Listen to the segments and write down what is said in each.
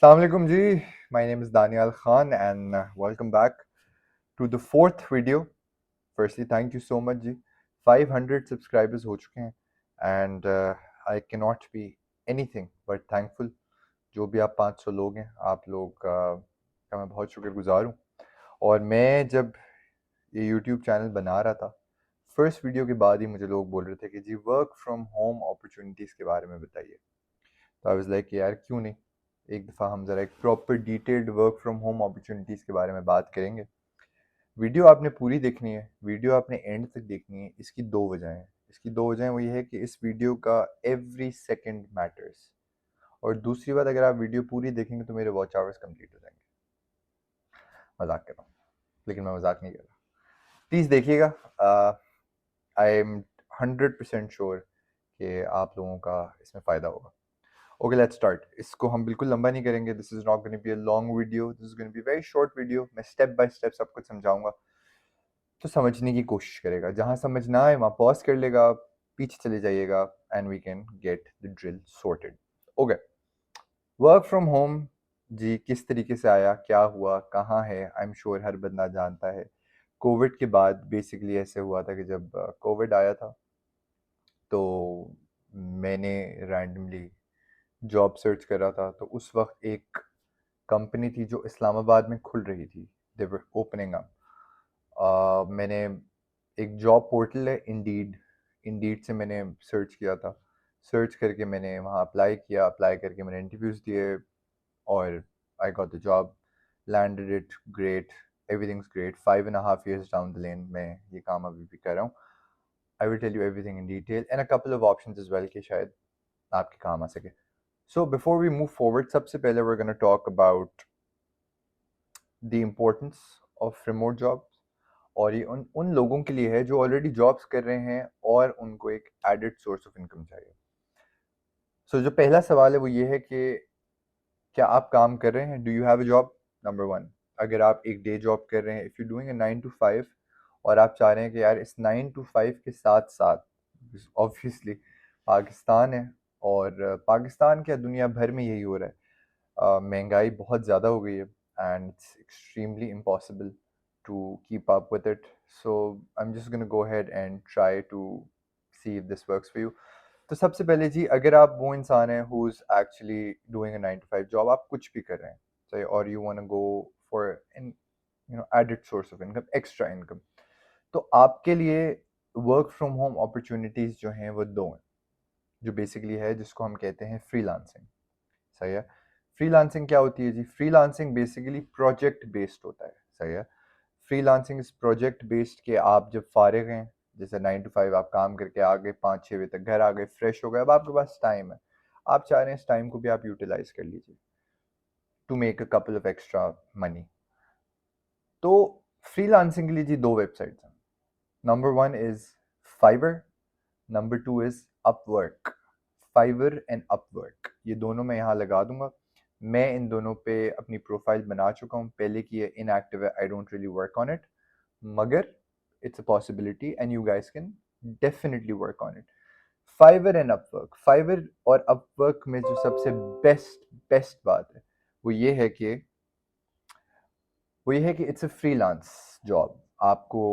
Assalamualaikum ji. My name is Daniel Khan and welcome back to the fourth video. Firstly, thank you so much ji. 500 subscribers हो चुके हैं and I cannot be anything but thankful. जो भी आप 500 लोग हैं, आप लोग का मैं बहुत शुक्रगुजार हूँ. और मैं जब ये YouTube चैनल बना रहा था, फर्स्ट वीडियो के बाद ही मुझे लोग बोल रहे थे कि जी वर्क फ्रॉम होम अपॉर्चुनिटीज़ के बारे में बताइए. तो आई वाज लाइक यार क्यों नहीं, एक दफ़ा हम ज़रा एक proper detailed work from home opportunities के बारे में बात करेंगे. वीडियो आपने पूरी देखनी है, वीडियो आपने एंड तक देखनी है. इसकी दो वजहें हैं. इसकी दो वजहें वो ये है कि इस वीडियो का एवरी सेकंड मैटर्स. और दूसरी बात, अगर आप वीडियो पूरी देखेंगे तो मेरे वॉच आवर्स कंप्लीट हो जाएंगे. मजाक कर रहा हूँ, लेकिन मैं मजाक नहीं कर रहा. प्लीज़ देखिएगा. आई एम 100% श्योर कि आप लोगों का इसमें फ़ायदा होगा. Okay, let's start. इसको हम बिल्कुल लंबा नहीं करेंगे. This is not gonna be a long video, this is gonna be very short video. मैं स्टेप बाय स्टेप सब कुछ समझाऊंगा, तो समझने की कोशिश करेगा. जहां समझ ना आए वहां पॉज कर लेगा, पीछे चले जाइएगा and we can get the drill sorted. Okay, work from home जी किस तरीके से आया, क्या हुआ, कहाँ है, आई एम श्योर हर बंदा जानता है. कोविड के बाद बेसिकली ऐसे हुआ था कि जब कोविड आया था तो मैंने रैंडमली जॉब सर्च कर रहा था. तो उस वक्त एक कंपनी थी जो इस्लामाबाद में खुल रही थी. दे वर ओपनिंग अप. मैंने एक जॉब पोर्टल है इंडीड, इंडीड से मैंने सर्च किया था. सर्च करके मैंने वहाँ अप्लाई किया, अप्लाई करके मैंने इंटरव्यूज़ दिए और I got the job, landed it, great, everything's great. 5.5 years down the lane मैं ये काम अभी भी कर रहा हूँ. I will tell you everything in detail and a couple of options as well कि शायद आपके काम आ सके. So before we move forward, सबसे पहले we're going to talk about the importance of remote jobs. और ये उन लोगों के लिए है जो ऑलरेडी जॉब्स कर रहे हैं और उनको एक एडेड सोर्स ऑफ इनकम चाहिए. सो जो पहला सवाल है वो ये है कि क्या आप काम कर रहे हैं, do you have a job. Number one, अगर आप एक डे जॉब कर रहे हैं, if you doing a 9 to 5 और आप चाह रहे हैं कि यार इस 9 to 5 के साथ साथ, ऑब्वियसली पाकिस्तान है और पाकिस्तान क्या दुनिया भर में यही हो रहा है. महंगाई बहुत ज़्यादा हो गई है and it's extremely impossible to keep up with it. So I'm just going to go ahead and try to see if this works for you. तो सबसे पहले जी, अगर आप वो इंसान हैं who's actually doing a 9 to 5 job, आप कुछ भी कर रहे हैं सही, और you want to go for an added source of income, extra income, तो आपके लिए वर्क फ्रॉम होम अपॉर्चुनिटीज़ जो हैं वो दो हैं, जो बेसिकली है जिसको हम कहते हैं फ्रीलांसिंग. सही है. फ्रीलांसिंग क्या होती है जी? फ्रीलांसिंग बेसिकली प्रोजेक्ट बेस्ड होता है. सही है. फ्रीलांसिंग इस प्रोजेक्ट बेस्ड के आप जब फारिग हैं, जैसे 9 to 5 आप काम करके आ गए, 5-6 बजे तक घर आ गए, फ्रेश हो गए, अब आपके पास टाइम है, आप चाह रहे हैं इस टाइम को भी आप यूटिलाइज कर लीजिए to make a couple of extra money. तो फ्रीलांसिंग के लिए जी दो वेबसाइट्स हैं. Number one is Fiverr, number two is Upwork. Fiverr and Upwork, ये दोनों मैं यहाँ लगा दूंगा. मैं इन दोनों पे अपनी प्रोफाइल बना चुका हूँ. पहले की ये इनएक्टिव है, I don't really work on it, मगर it's a possibility and you guys can definitely work on it. Fiverr and Upwork. Fiverr और अपवर्क में जो सबसे बेस्ट बात है वो ये है कि इट्स अ फ्रीलांस जॉब. आपको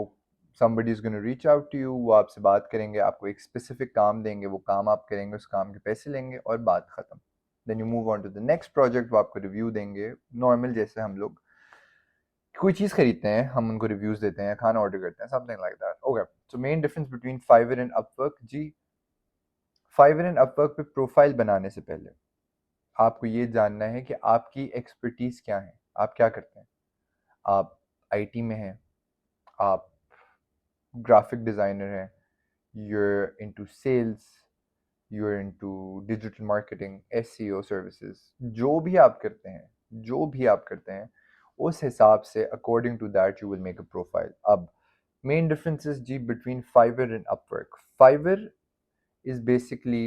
somebody is going to reach out to you, वो आपसे बात करेंगे, आपको एक स्पेसिफिक काम देंगे, वो काम आप करेंगे, उस काम के पैसे लेंगे और बात खत्म. Then you move on to the next project, वो आपको रिव्यू देंगे नॉर्मल, जैसे हम लोग कोई चीज़ खरीदते हैं, हम उनको रिव्यूज़ देते हैं, खाना ऑर्डर करते हैं, something like that. Okay, so main difference between Fiverr and Upwork जी. फाइवर एंड अपवर्क पे प्रोफाइल बनाने से पहले आपको ये जानना है कि आपकी एक्सपर्टीज़ क्या है, आप क्या करते हैं. आप आईटी में हैं, आप ग्राफिक डिज़ाइनर हैं, you're into sales, you're into digital marketing, SEO services, जो भी आप करते हैं, जो भी आप करते हैं, उस हिसाब से according to that you will make a profile. अब main differences ji between Fiverr and Upwork. Fiverr is basically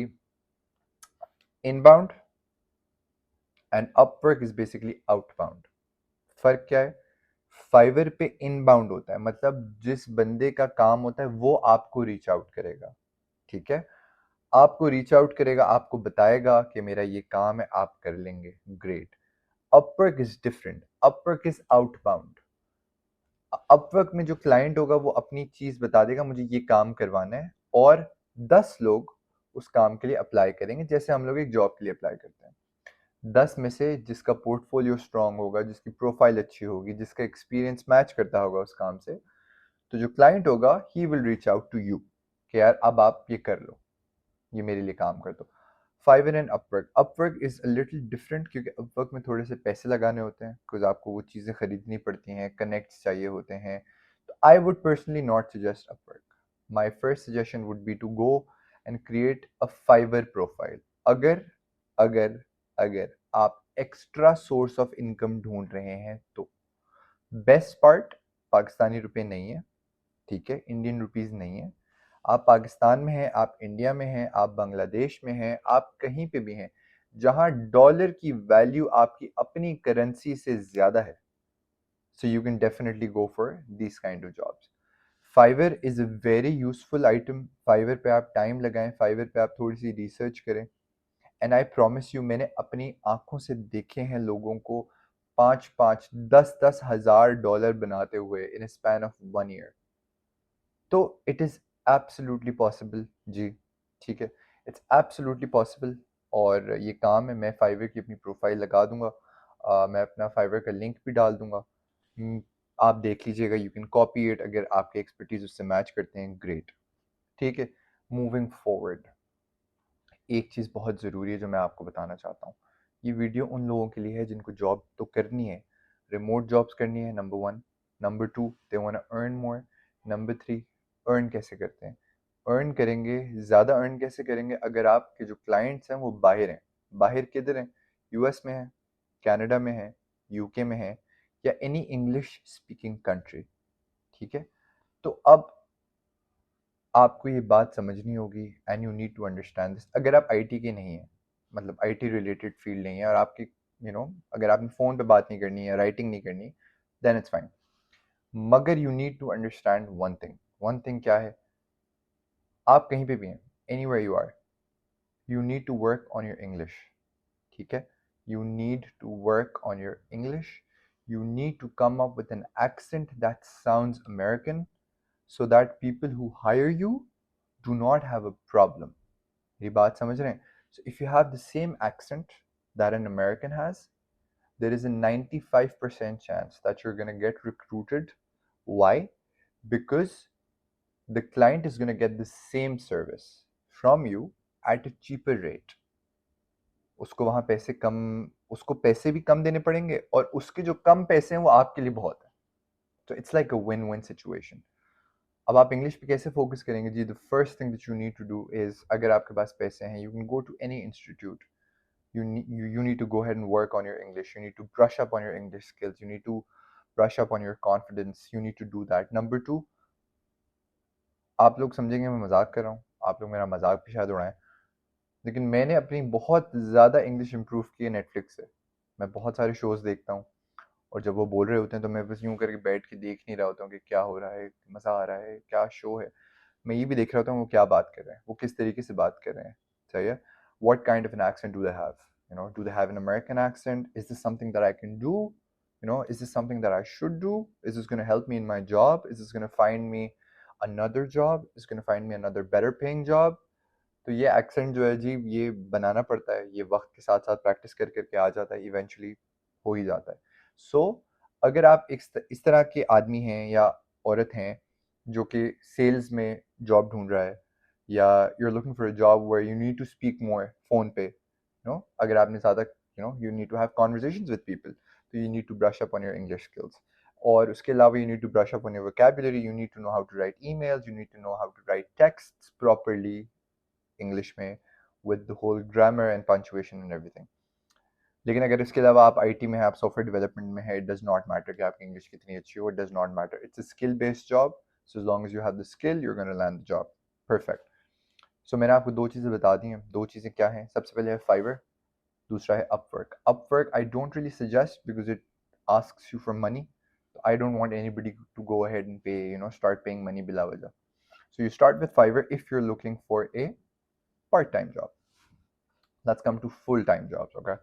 inbound and Upwork is basically outbound. फर्क क्या है? फाइवर पे इनबाउंड होता है, मतलब जिस बंदे का काम होता है वो आपको रीच आउट करेगा. ठीक है, आपको रीच आउट करेगा, आपको बताएगा कि मेरा ये काम है, आप कर लेंगे, great. Upwork is different, Upwork is outbound. Upwork में जो क्लाइंट होगा वो अपनी चीज बता देगा, मुझे ये काम करवाना है, और 10 लोग उस काम के लिए अप्लाई करेंगे, जैसे हम लोग एक जॉब के लिए अप्लाई करते हैं। 10 में से जिसका पोर्टफोलियो स्ट्रांग होगा, जिसकी प्रोफाइल अच्छी होगी, जिसका एक्सपीरियंस मैच करता होगा उस काम से, तो जो क्लाइंट होगा ही will reach out to you कि यार अब आप ये कर लो, ये मेरे लिए काम कर दो। Fiverr and Upwork, Upwork is a little different, क्योंकि अपवर्क में थोड़े से पैसे लगाने होते हैं, बिकॉज आपको वो चीज़ें खरीदनी पड़ती हैं, कनेक्ट्स चाहिए होते हैं। तो I would personally not suggest Upwork. My first suggestion would be to go and create a Fiverr profile. अगर अगर अगर आप एक्स्ट्रा सोर्स ऑफ इनकम ढूंढ रहे हैं तो बेस्ट पार्ट, पाकिस्तानी रुपए नहीं है, ठीक है, इंडियन रुपीस नहीं है। आप पाकिस्तान में हैं, आप इंडिया में हैं, आप बांग्लादेश में हैं, आप कहीं पे भी हैं जहां डॉलर की वैल्यू आपकी अपनी करेंसी से ज्यादा है, so you can definitely go for these kind of jobs. Fiverr is a very useful item. Fiverr पे आप टाइम लगाएं, फाइवर पे आप थोड़ी सी रिसर्च करें, एंड आई प्रॉमिस यू, मैंने अपनी आंखों से देखे हैं लोगों को 5-5, 10-10 हज़ार डॉलर बनाते हुए इन स्पैन ऑफ 1 ईयर। तो इट इज़ एब्सोल्युटली पॉसिबल जी, ठीक है, इट्स एब्सोल्युटली पॉसिबल। और ये काम है, मैं फाइवर की अपनी प्रोफाइल लगा दूंगा, मैं अपना फाइवर का लिंक भी डाल दूंगा। आप देख लीजिएगा, यू कैन कॉपी इट, अगर आपके एक्सपर्टीज उससे मैच करते हैं, ग्रेट। ठीक है, मूविंग फॉरवर्ड, एक चीज़ बहुत ज़रूरी है जो मैं आपको बताना चाहता हूँ। ये वीडियो उन लोगों के लिए है जिनको जॉब तो करनी है, रिमोट जॉब्स करनी है, number 1। Number 2, they want to earn more. Number 3, earn कैसे करते हैं? अर्न करेंगे, ज़्यादा अर्न कैसे करेंगे? अगर आपके जो क्लाइंट्स हैं वो बाहर हैं। बाहर किधर हैं? यूएस में है, कनाडा में है, यूके में है, या एनी इंग्लिश स्पीकिंग कंट्री। ठीक है, तो अब आपको ये बात समझनी होगी, and you need to understand this. अगर आप आईटी के नहीं हैं, मतलब आईटी रिलेटेड फील्ड नहीं है, और आपकी अगर आपने फ़ोन पे बात नहीं करनी है, राइटिंग नहीं करनी, देन इट्स फाइन। मगर you need to understand one thing. One thing क्या है? आप कहीं पे भी हैं, anywhere you are, you need to work on your English. ठीक है, you need to work on your English. You need to come up with an accent that sounds American so that people who hire you do not have a problem. मेरी बात समझ रहे हैं? So if you have the same accent that an American has, there is a 95% chance that you're going to get recruited. Why? Because the client is going to get the same service from you at a cheaper rate. उसको वहाँ पैसे कम, उसको पैसे भी कम देने पड़ेंगे, और उसके जो कम पैसे हैं वो आपके लिए बहुत है। तो it's like a win win situation. अब आप इंग्लिश पे कैसे फोकस करेंगे जी? The first thing that you need to do is, अगर आपके पास पैसे हैं, you can go to any institute, you need to go ahead and work on your English. You need to brush up on your English skills. You need to brush up on your confidence. You need to do that. Number 2, आप लोग समझेंगे मैं मजाक कर रहा हूँ, आप लोग मेरा मजाक भी शायद उड़ाएं, लेकिन मैंने अपनी बहुत ज़्यादा इंग्लिश इम्प्रूव की है नेटफ्लिक्स से। मैं बहुत सारे शोज़ देखता हूँ, और जब वो बोल रहे होते हैं तो मैं बस यूं करके बैठ के देख नहीं रहा होता हूँ कि क्या हो रहा है, मज़ा आ रहा है, क्या शो है। मैं ये भी देख रहा होता हूँ वो क्या बात कर रहे हैं, वो किस तरीके से बात कर रहे हैं। सही है, what kind of an accent do they have? Do they have an American accent? Is this something that I can do? Is this something that I should do? Is this going to help me in my job? Is this going to find me another job? Is going to find me another better paying job? तो ये accent जो है जी, ये बनाना पड़ता है, ये वक्त के साथ साथ प्रैक्टिस कर करके आ जाता है, इवेंचुअली हो ही जाता है। सो अगर आप इस तरह के आदमी हैं या औरत हैं जो कि सेल्स में जॉब ढूंढ रहा है, या you are looking for a job where you need to speak more phone पे, अगर आपने ज़्यादा you need to have conversations with people, तो you need to brush up on your English skills. और उसके अलावा you need to brush up on your vocabulary, you need to know how to write emails, you need to know how to write texts properly English में, with the whole grammar and punctuation and everything. लेकिन अगर इसके अलावा आप IT में हैं, आप software development में है, इट डज नॉट मैटर कि आपकी इंग्लिश कितनी अच्छी हो, it does not matter, it's a skill based job. So as long as you have the skill, you are gonna land the job perfect. So मैंने आपको दो चीज़ें बता दी हैं। दो चीज़ें क्या हैं? सबसे पहले है फाइवर, दूसरा है Upwork. Upwork I don't really suggest because it asks you for money. I don't want anybody to go ahead and pay, start paying money bila wajah. So you start with Fiverr if you're looking for a part-time job. Let's come to full-time jobs, okay?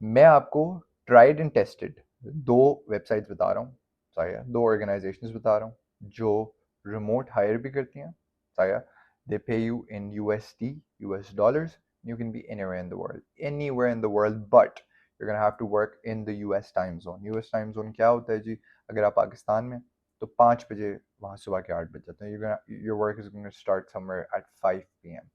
मैं आपको tried and tested 2 websites बता रहा हूँ, सही है? 2 organisations बता रहा हूँ, जो रिमोट हायर भी करती हैं, सही है? They pay you in USD, US dollars. You can be anywhere in the world, but you're gonna have to work in the US time zone. US time zone क्या होता है जी? अगर आप पाकिस्तान में, तो 5 बजे वहाँ सुबह के 8 बज जाते हैं। Your work is gonna start somewhere at 5 PM.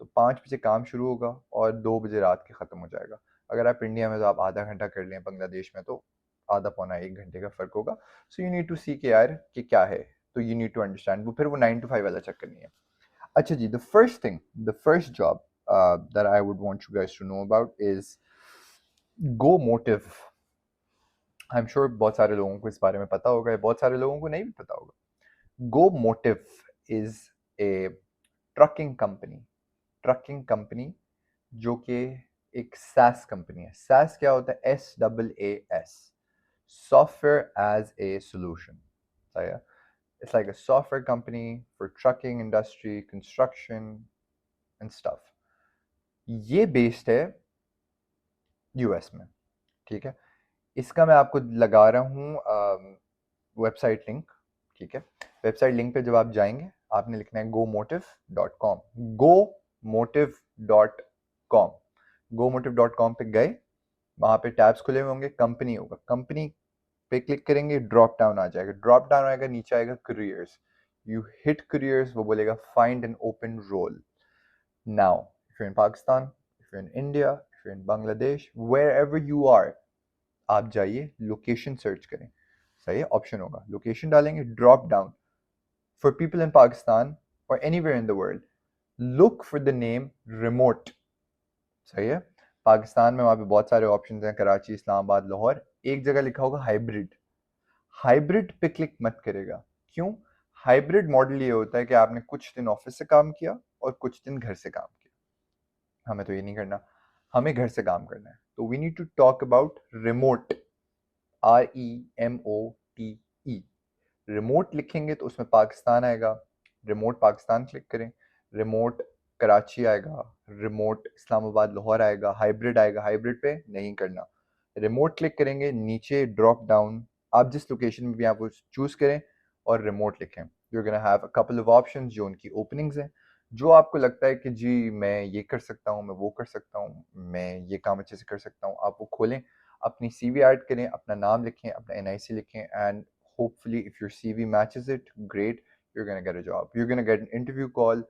तो 5 बजे काम शुरू होगा और 2 बजे रात के ख़त्म हो जाएगा। अगर आप इंडिया में तो आप आधा घंटा कर लें, बांग्लादेश में तो आधा पौना 1 घंटे का फ़र्क होगा। सो यू नीड टू सी कि यार कि क्या है, तो यू नीड टू अंडरस्टैंड। वो फिर वो 9 to 5 वाला चक्कर नहीं है। अच्छा जी, the first job that I would want you guys to know about is Go Motive. I'm sure बहुत सारे लोगों को इस बारे में पता होगा, बहुत सारे लोगों को नहीं भी पता होगा। Go Motive is a trucking company जो कि एक SaaS कंपनी है। SaaS क्या होता है? SaaS, Software as a Solution, सही है? It's like a software company for trucking industry, construction and stuff. ये बेस्ड है यूएस में, ठीक है? इसका मैं आपको लगा रहा हूँ वेबसाइट लिंक, ठीक है? वेबसाइट लिंक पे जब आप जाएंगे, आपने लिखना है gomotive.com, gomotive.com। gomotive.com पे गए, वहाँ पे टैब्स खुले हुए होंगे, कंपनी होगा, कंपनी पे क्लिक करेंगे, ड्रॉप डाउन आ जाएगा, ड्रॉप डाउन आएगा, नीचे आएगा करियर्स, यू हिट करियर्स, वो बोलेगा find an open role. Now if you in Pakistan, if you in India, if you in Bangladesh, wherever you are, आप जाइए, लोकेशन सर्च करें, सही है? ऑप्शन होगा, लोकेशन डालेंगे, drop down for people in Pakistan और anywhere in the world, look for the name remote, सही है? पाकिस्तान में वहाँ पे बहुत सारे ऑप्शन हैं, कराची, इस्लामाबाद, लाहौर, एक जगह लिखा होगा हाइब्रिड। हाइब्रिड पे क्लिक मत करेगा, क्यों? हाइब्रिड मॉडल ये होता है कि आपने कुछ दिन ऑफिस से काम किया और कुछ दिन घर से काम किया। हमें तो ये नहीं करना, हमें घर से काम करना है। तो we need to talk about remote, REMOTE। Remote लिखेंगे तो उसमें पाकिस्तान आएगा, रिमोट पाकिस्तान क्लिक करें, रिमोट कराची आएगा, रिमोट इस्लामाबाद लाहौर आएगा, हाइब्रिड आएगा, हाइब्रिड पे नहीं करना। रिमोट क्लिक करेंगे, नीचे ड्रॉप डाउन, आप जिस लोकेशन में भी आप वो चूज़ करें और रिमोट लिखें। You gonna have a couple of options जो उनकी ओपनिंग्स हैं, जो आपको लगता है कि जी मैं ये कर सकता हूँ, मैं वो कर सकता हूँ, मैं ये काम अच्छे से कर सकता हूँ, आप वो खोलें, अपनी CV ऐड करें, अपना नाम लिखें, अपना NIC लिखें, and hopefully if your CV matches it, great, you're gonna get a job, you're gonna get an interview call।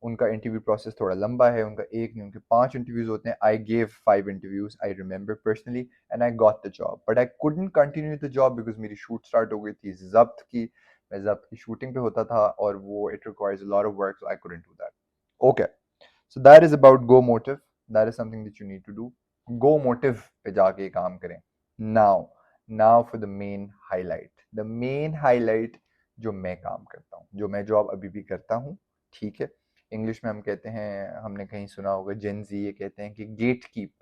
उनका इंटरव्यू प्रोसेस थोड़ा लंबा है, उनका एक नहीं, उनके 5 इंटरव्यूज होते हैं। I gave 5 interviews, I remember personally, and I got the job, but I couldn't continue the job because मेरी शूट स्टार्ट हो गई थी जब्त की, मैं जब्त की शूटिंग पे होता था और वो it requires a lot of work, so I couldn't do that. Okay, so that is about Go Motive, that is something that you need to do. Go Motive पे जाके काम करें। Now now for the main highlight, the main highlight, जो मैं काम करता हूँ, जो मैं जॉब अभी भी करता हूँ, ठीक है? इंग्लिश में हम कहते हैं, हमने कहीं सुना होगा, जेन जी ये कहते हैं कि gatekeep,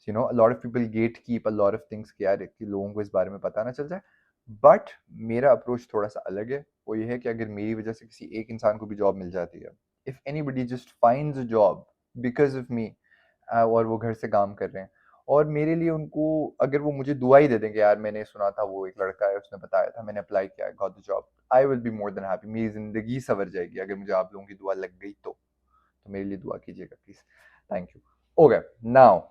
you know, a lot of people gatekeep a lot of things, कि यार कि लोगों को इस बारे में पता ना चल जाए। बट मेरा अप्रोच थोड़ा सा अलग है, वो ये है कि अगर मेरी वजह से किसी एक इंसान को भी जॉब मिल जाती है, if anybody just finds a job because of me, और वो घर से काम कर रहे हैं, और मेरे लिए उनको, अगर वो मुझे दुआ ही दे देंगे, यार मैंने सुना था वो एक लड़का है, उसने बताया था, मैंने अप्लाई किया, got the job, I will be more than happy. मेरी जिंदगी सवर जाएगी अगर मुझे आप लोगों की दुआ लग गई तो मेरे लिए दुआ कीजिएगा please, thank you. Okay, now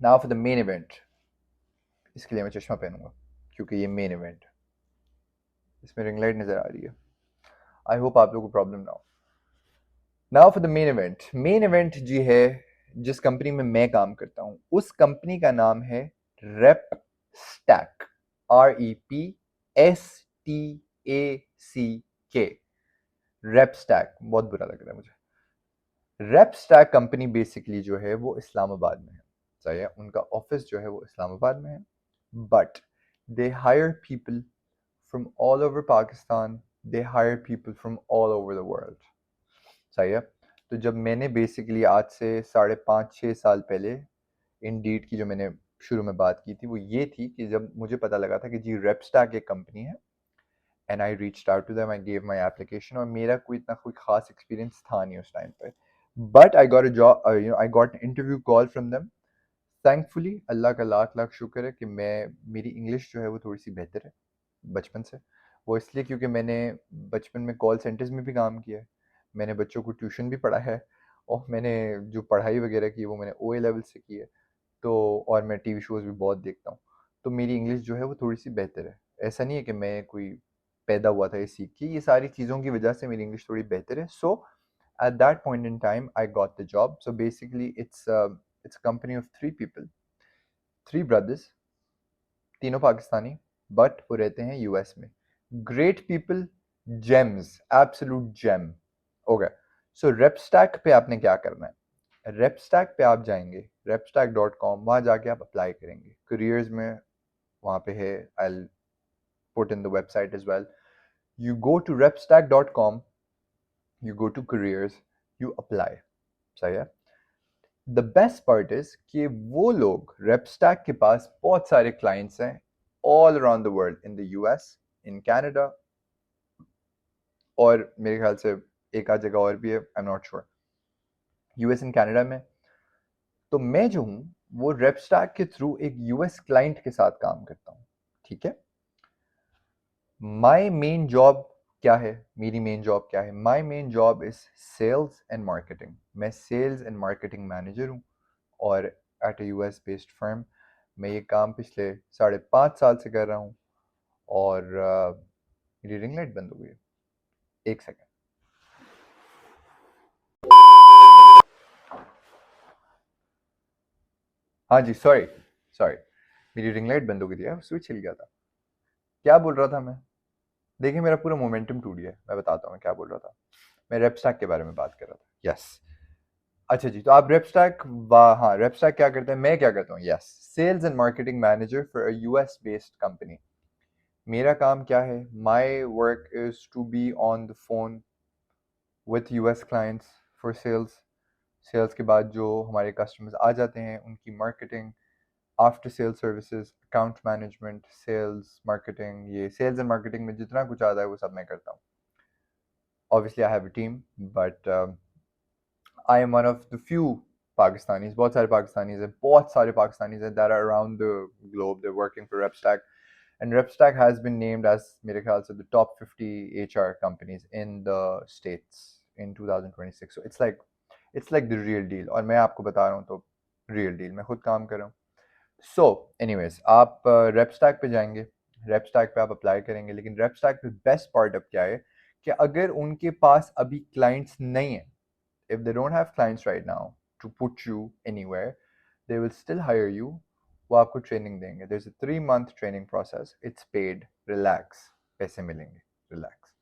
now for the main event. इसके लिए मैं चश्मा पहनूंगा क्योंकि ये मेन इवेंट, इसमें रिंग लाइट नजर आ रही है, आई होप आप लोगों को प्रॉब्लम ना हो। Now for the main event. Main event जी है, जिस कंपनी में मैं काम करता हूँ, उस कंपनी का नाम है rape stack, REPSTACK, rape stack, बहुत बुरा लग रहा है मुझे। रेप स्टैक कंपनी बेसिकली जो है वो इस्लामाबाद में है, सही है? उनका ऑफिस जो है वो इस्लामाबाद में है, but they hire people from all over Pakistan, they hire people from all over the world, सही है? तो जब मैंने बेसिकली आज से 5.5-6 साल पहले इंडीड की जो मैंने शुरू में बात की थी, वो ये थी कि जब मुझे पता लगा था कि जी रेपस्टैक एक कंपनी है, and I reached out to them, I gave my application, और मेरा कोई खास एक्सपीरियंस था नहीं उस टाइम पे, but I got a job, I got an interview call from them thankfully अल्लाह का लाख लाख शुक्र है कि मेरी इंग्लिश जो है वो थोड़ी सी बेहतर है बचपन से। वो इसलिए क्योंकि मैंने बचपन में कॉल सेंटर्स में भी काम किया है, मैंने बच्चों को ट्यूशन भी पढ़ा है, और मैंने जो पढ़ाई वगैरह की है वो मैंने ओए लेवल से की है। तो और मैं टीवी शोज़ भी बहुत देखता हूँ, तो मेरी इंग्लिश जो है वो थोड़ी सी बेहतर है। ऐसा नहीं है कि मैं कोई पैदा हुआ था ये सीख के, ये सारी चीज़ों की वजह से मेरी इंग्लिश थोड़ी बेहतर है। सो at that point in time I got the job. So basically it's a company of three people, three brothers, तीनों पाकिस्तानी, बट वो रहते हैं यूएस में। Great people, gems, absolute gem. Okay, so Repstack पे आपने क्या करना है? रेपस्टैक पे आप जाएंगे, repstack.com, वहाँ जाके आप अप्लाई करेंगे करियर्स में, वहाँ पे है, I put in the website as well. You go to repstack.com, you go to careers, you apply. सही है। द बेस्ट पार्ट इज कि वो लोग, रेपस्टैक के पास बहुत सारे क्लाइंट्स हैं all around the world, in the US, in Canada, और मेरे ख्याल से एक आध जगह और भी है, I am not sure, US and Canada में। तो मैं जो हूँ वो रेपस्टैक के थ्रू एक यूएस क्लाइंट के साथ काम करता हूँ। ठीक है। माई मेन जॉब क्या है? मेरी मेन जॉब क्या है? My main job is sales and marketing. मैं सेल्स एंड मार्केटिंग मैनेजर हूँ, और at a US based firm मैं ये काम पिछले 5.5 साल से कर रहा हूँ। और मेरी रिंग लाइट बंद हो गई है, एक सेकेंड। हाँ जी, सॉरी सॉरी, मेरी रिंग लाइट बंद हो गई थी यार, स्विच हिल गया था। क्या बोल रहा था मैं? देखिए मेरा पूरा मोमेंटम टूट गया है, मैं बताता हूँ मैं क्या बोल रहा था। मैं रेपस्टैक के बारे में बात कर रहा था। यस। अच्छा जी, तो आप रेपस्टैक, हाँ, रेपस्टैक क्या करते हैं, मैं क्या करता हूँ? Yes, sales and marketing manager for a US based company. मेरा काम क्या है? My work is to be on the phone with US clients for sales. Sales के बाद जो हमारे कस्टमर्स आ जाते हैं उनकी marketing, after sale services, account management, sales marketing, ये सेल्स एंड मार्केटिंग में जितना कुछ आता है वो सब मैं करता हूँ। Obviously I have a team, but I am one of the few Pakistanis, बहुत सारे पाकिस्तानीज हैं, बहुत सारे पाकिस्तानीज हैं that are around the globe, they working for Repstack, and Repstack has been named as, मेरे ख्याल से, the top 50 HR companies in the States in 2026। So it's like the real deal, और मैं आपको बता रहा हूँ तो रियल डील, मैं खुद काम कर रहा हूँ। सो एनीवेज, आप रेपस्टैक पे जाएंगे, रेपस्टैक पे आप अप्लाई करेंगे, लेकिन रेपस्टैक पे बेस्ट पार्ट अब क्या है कि अगर उनके पास अभी क्लाइंट्स नहीं है, if they don't have clients right now to put you anywhere, they will still hire you। वो आपको ट्रेनिंग देंगे। there's a 3 month training process, it's paid, relax, पैसे मिलेंगे, relax।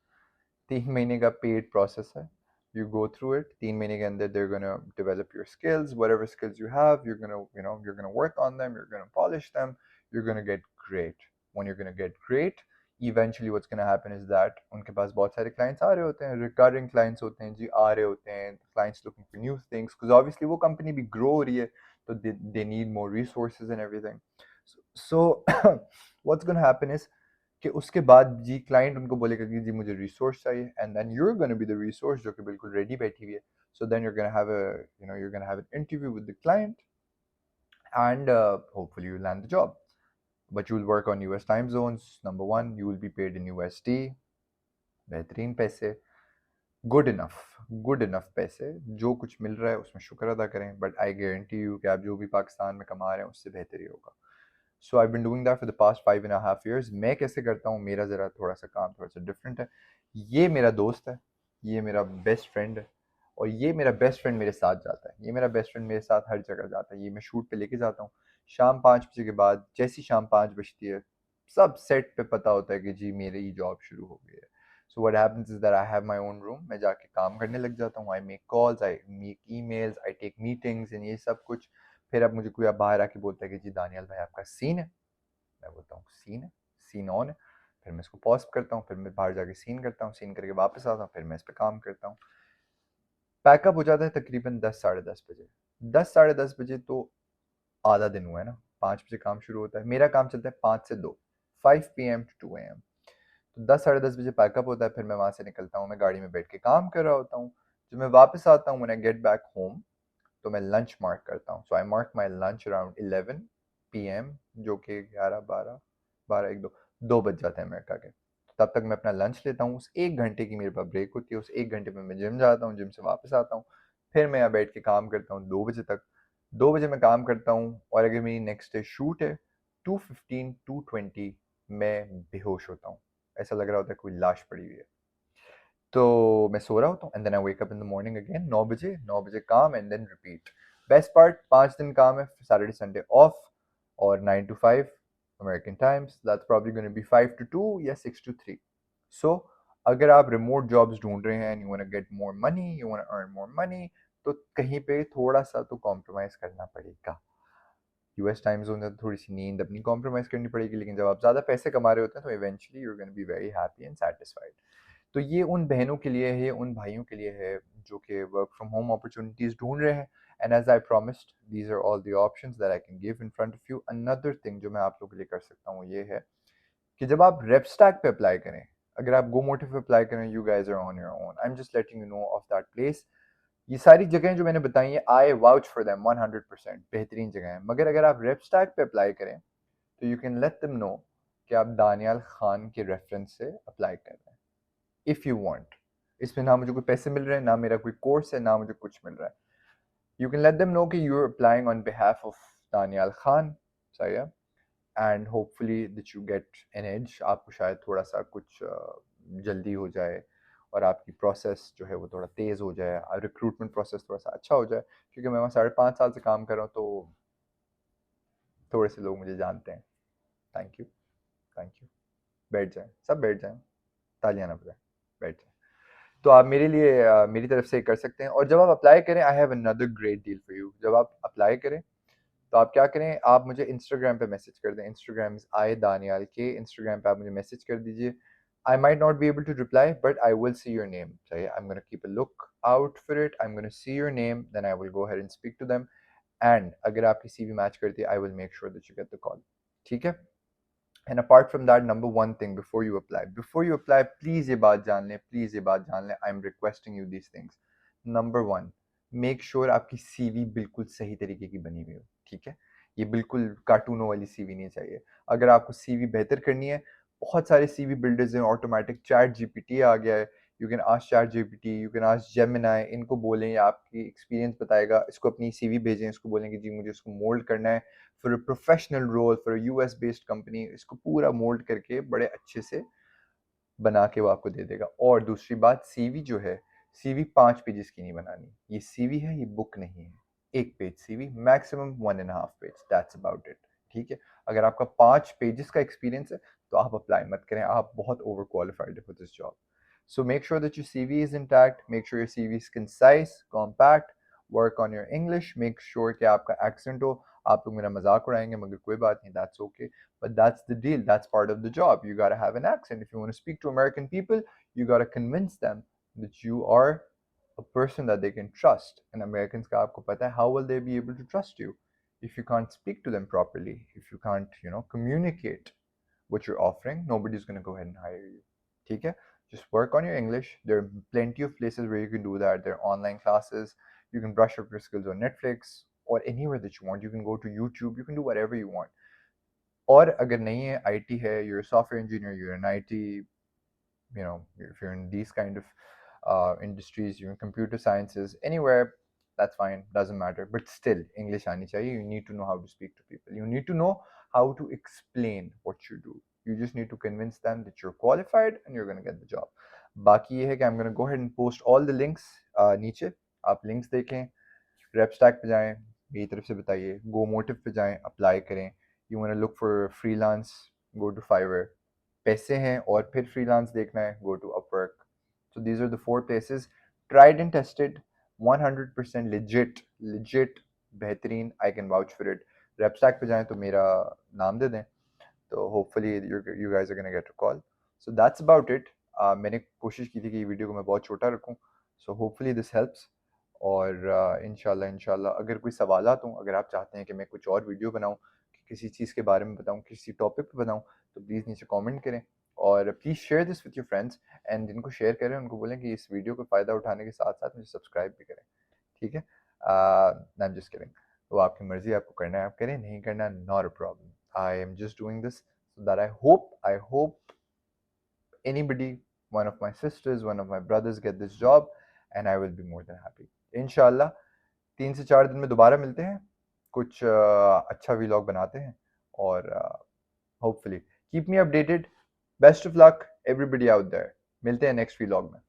3 महीने का पेड प्रोसेस है। You go through it, 3 महीने के अंदर they're gonna develop your skills, whatever skills you have, you're gonna work on them, you're gonna polish them, you're gonna get great। When you're gonna get great, eventually what's gonna happen is that उनके पास बहुत सारे clients आ रहे होते हैं, recurring clients होते हैं जी, आ रहे होते हैं, clients looking for new things, because obviously वो company भी grow हो रही है, तो they need more resources and everything। So what's gonna happen is कि उसके बाद जी क्लाइंट उनको बोलेगा कि जी मुझे रिसोर्स चाहिए, and then you are gonna be the resource जो कि बिल्कुल रेडी बैठी हुई है। So then you're gonna have an interview with the client, and hopefully you land the job, but you will work on US time zones। Number one, you will be paid in USD, बेहतरीन पैसे, good enough पैसे, जो कुछ मिल रहा है उसमें शुक्र अदा करें, बट आई गारंटी यू कि आप जो भी पाकिस्तान में कमा रहे हैं उससे बेहतर ही होगा। So I been doing that for the past 5.5 years। मैं कैसे करता हूँ, मेरा ज़रा थोड़ा सा काम थोड़ा सा डिफरेंट है। ये मेरा दोस्त है, ये मेरा बेस्ट फ्रेंड है, और ये मेरा बेस्ट फ्रेंड मेरे साथ जाता है, ये मेरा बेस्ट फ्रेंड मेरे साथ हर जगह जाता है, ये मैं शूट पे लेके जाता हूँ। शाम 5 बजे के बाद, जैसी शाम 5 बजती है, सब सेट पे पता होता है कि जी मेरी जॉब शुरू हो गई है। So what happens is that I have my own room, मैं जाके काम करने लग जाता हूँ। I make calls, I make emails, I take meetings and ये सब कुछ। फिर अब मुझे कोई अब बाहर आके बोलता है कि जी दानियाल भाई आपका सीन है, मैं बोलता हूँ सीन है, सीन ऑन है। फिर मैं इसको पॉज करता हूँ, फिर मैं बाहर जाके सीन करता हूँ, सीन करके वापस आता हूँ, फिर मैं इस पर काम करता हूँ। पैकअप हो जाता है तकरीबन 10 साढ़े 10 बजे। 10 साढ़े 10 बजे तो आधा दिन हुआ है ना, 5 बजे काम शुरू होता है, मेरा काम चलता है 5 से 2, 5 PM to 2 AM। तो 10 साढ़े 10 बजे पैकअप होता है, फिर मैं वहाँ से निकलता हूँ, मैं गाड़ी में बैठ के काम कर रहा होता हूँ। जब मैं वापस आता हूँ, when I get back home, तो मैं लंच मार्क करता हूँ. So I mark my lunch around 11 PM, जो कि 11, 12, 12, 1, 2, 2 बज जाते हैं अमेरिका के. तब तक मैं अपना लंच लेता हूँ. उस 1 घंटे की मेरे पास ब्रेक होती है. उस 1 घंटे में मैं जिम जाता हूँ, जिम से वापस आता हूँ. फिर मैं यहाँ बैठ के काम करता हूँ 2 बजे तक. 2 बजे मैं काम करता हूँ, और अगर मेरी नेक्स्ट डे शूट है 2:15, 2:20 मैं बेहोश होता हूँ. ऐसा लग रहा होता है कोई लाश पड़ी हुई है. तो मैं सो रहा होता हूँ, and then I wake up in the morning again. 9 बजे काम, and then repeat. Best part, 5 दिन काम है, सैटरडे संडे ऑफ, और 9 to 5 American times. That's probably gonna be 5 to 2 या 6 to 3. सो अगर आप रिमोट जॉब्स ढूंढ रहे हैं, you want to get more money, you want to earn more money, तो कहीं पे थोड़ा सा तो कॉम्प्रोमाइज़ करना पड़ेगा. यूएस टाइम जोन है तो थोड़ी सी नींद अपनी कॉम्प्रोमाइज़ करनी पड़ेगी, लेकिन जब आप ज़्यादा पैसे कमा रहे होते हैं तो eventually you are gonna be very happy and satisfied. तो ये उन बहनों के लिए है, ये उन भाइयों के लिए है जो कि वर्क फ्रॉम होम अपॉर्चुनिटीज़ ढूंढ रहे हैं. And as I promised, these are all the options that I can give in front of you. Another thing जो मैं आप लोगों के लिए कर सकता हूँ ये है कि जब आप रेपस्टैक पे अप्लाई करें, अगर आप गो मोटिव पे अप्लाई करें, you guys are on your own. I am just letting you know of that place. ये सारी जगहें जो मैंने बताई हैं, आई वाउच फॉर देम 100%, बेहतरीन जगह हैं. मगर अगर आप रेपस्टैक पे अप्लाई करें तो you can let them know कि आप दानियाल खान के रेफरेंस से अप्लाई कर रहे हैं, इफ़ यू वांट. इसमें ना मुझे कोई पैसे मिल रहे हैं, ना मेरा कोई कोर्स है, ना मुझे कुछ मिल रहा है. You can let them know कि you are applying on behalf of Daniyal Khan. सही है. And hopefully that you get an edge. आपको शायद थोड़ा सा कुछ जल्दी हो जाए, और आपकी प्रोसेस जो है वो थोड़ा तेज़ हो जाए, रिक्रूटमेंट प्रोसेस थोड़ा सा अच्छा हो जाए. क्योंकि मैं वहाँ 5.5 साल से काम कर रहा हूँ, तो थोड़े से लोग मुझे जानते हैं. Thank you. Thank you. बैठ जाएं, सब बैठ जाएं, तालियां ना बजाएं, बैठ जाएं. तो आप मेरे लिए मेरी तरफ से कर सकते हैं. और जब आप अप्लाई करें, I have another great deal for you. जब आप अप्लाई करें तो आप क्या करें, आप मुझे इंस्टाग्राम पे मैसेज कर दें. इंस्टाग्राम इज आई दानियाल के. इंस्टाग्राम पे आप मुझे मैसेज कर दीजिए. I might not be able to reply, but I will see your name. सही है. I am gonna keep a look out for it. I am gonna see your name, then I will go ahead and speak to them. And अगर आपकी CV match करती है, I will make sure that you get the call. ठीक है. And apart from that, number one thing before you apply, please ये बात जान लें, please ये बात जान लें. I'm requesting you these things. Number one, make sure आपकी CV बिल्कुल सही तरीके की बनी हुई हो. ठीक है. ये बिल्कुल कार्टूनों वाली CV नहीं चाहिए. अगर आपको CV बेहतर करनी है, बहुत सारे CV बिल्डर्स हैं, ऑटोमेटिक. चैट जीपीटी आ गया है. You can ask chat GPT, you can ask Gemini. इनको बोलें, ये आपकी एक्सपीरियंस बताएगा. इसको अपनी CV भेजें, इसको बोलें कि जी मुझे इसको मोल्ड करना है for a professional role for a US based company. इसको पूरा मोल्ड करके बड़े अच्छे से बना के वो आपको दे देगा. और दूसरी बात, सीवी जो है, सीवी 5 पेजेस की नहीं बनानी. ये सीवी है, ये बुक नहीं है. 1 page CV, maximum 1.5 page, that's about it. ठीक है. अगर आपका 5 पेजेस का एक्सपीरियंस है तो आप अप्लाई मत करें. आप बहुत ओवर क्वालिफाइड है for this job. So make sure that your CV is intact. Make sure your CV is concise, compact. Work on your English. Make sure कि आपका accent हो. आप लोग मेरा मजाक उड़ाएंगे, मगर कोई बात नहीं, that's okay. But that's the deal. That's part of the job. You gotta have an accent. If you want to speak to American people, you gotta convince them that you are a person that they can trust. And Americans का आपको पता है, how will they be able to trust you if you can't speak to them properly? If you can't, communicate what you're offering, nobody's gonna go ahead and hire you. ठीक है? Just work on your English. There are plenty of places where you can do that. There are online classes. You can brush up your skills on Netflix or anywhere that you want. You can go to YouTube. You can do whatever you want. और अगर नहीं है, IT है, you're a software engineer, you're an IT, if you're in these kind of industries, you're in computer sciences, anywhere, that's fine, doesn't matter. But still, English aani chahiye. You need to know how to speak to people. You need to know how to explain what you do. You just need to convince them that you're qualified and you're going to get the job. बाकी ये है कि I'm going to go ahead and post all the links नीचे. आप links देखें, रेपस्टैक पे जाएं, मेरी तरफ से बताइए, गो मोटिव पे जाएं, अप्लाई करें. You want to look for freelance, go to Fiverr. पैसे हैं और फिर फ्रीलांस देखना है, go to Upwork. So these are the 4 places, tried and tested, 100% legit, बेहतरीन. I can vouch for it. Repstack पे जाएं तो मेरा नाम दे दें, तो hopefully you guys are gonna get a call. So that's about it. मैंने कोशिश की थी कि ये वीडियो को मैं बहुत छोटा रखूं. So hopefully this helps. और इंशाल्लाह अगर कोई सवालात हों, अगर आप चाहते हैं कि मैं कुछ और वीडियो बनाऊं, किसी चीज़ के बारे में बताऊं, किसी टॉपिक पे बताऊं, तो प्लीज़ नीचे कमेंट करें. और please share this with your friends. And जिनको शेयर करें उनको बोलें कि इस वीडियो का फ़ायदा उठाने के साथ साथ मुझे सब्सक्राइब भी करें. ठीक है. I am just kidding. वो आपकी मर्जी, आपको करना है आप करें, नहीं करना not a problem. I am just doing this so that I hope anybody, one of my sisters, one of my brothers get this job and I will be more than happy. इंशाल्लाह 3 से 4 दिन में दोबारा मिलते हैं, कुछ अच्छा vlog बनाते हैं और hopefully keep me updated. Best of luck everybody out there. मिलते हैं नेक्स्ट व्लॉग में।